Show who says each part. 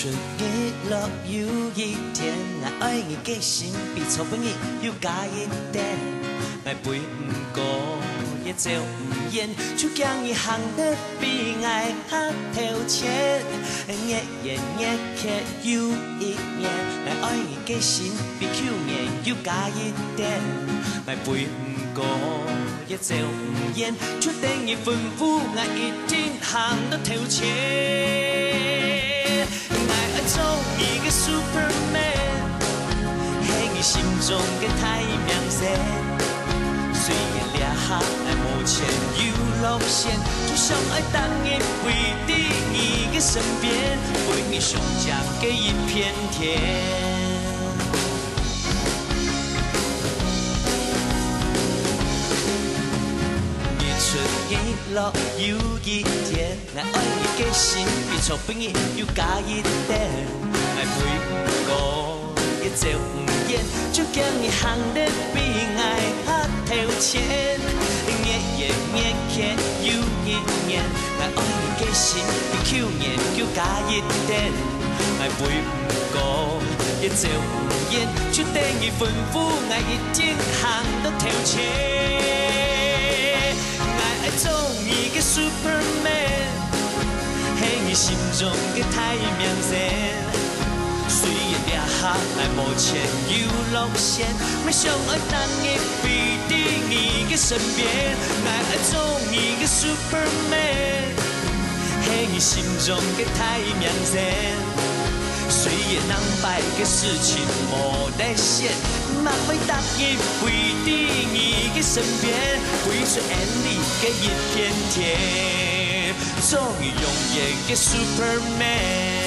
Speaker 1: 出日落有一天，我爱你的心比草本意要加一点，爱陪唔过也走唔远，就将一行的比爱还头前，日夜日夜有一年，我爱你的心比去年要加一点，爱陪唔过也走唔远，就等于吩咐我一定行到头前。 做一个 Superman， 喺你心中嘅太陽星。雖然掠下愛無錢有路線，就想愛當一回喺你嘅身邊，為你胸腔嘅一片天。日出日落有一天，我愛你嘅心比草本意要加一點。 愛陪唔過，也走唔遠，就將你行得比愛還頭前。日夜日夜有一年，我愛你嘅心比去年要加一點。愛陪唔過，也走唔遠，就等於吩咐我一定行到頭前。愛做一個 Superman， 喺你心中嘅太陽星。 雖然掠下愛無錢有路線，沒想愛當一飛喺你嘅身邊，愛做一個 Superman， 喺你心中嘅太陽星。雖然能敗嘅事情無得選，莫會當一飛喺你嘅身邊，為出眼裡嘅一片天，做你永遠嘅 Superman。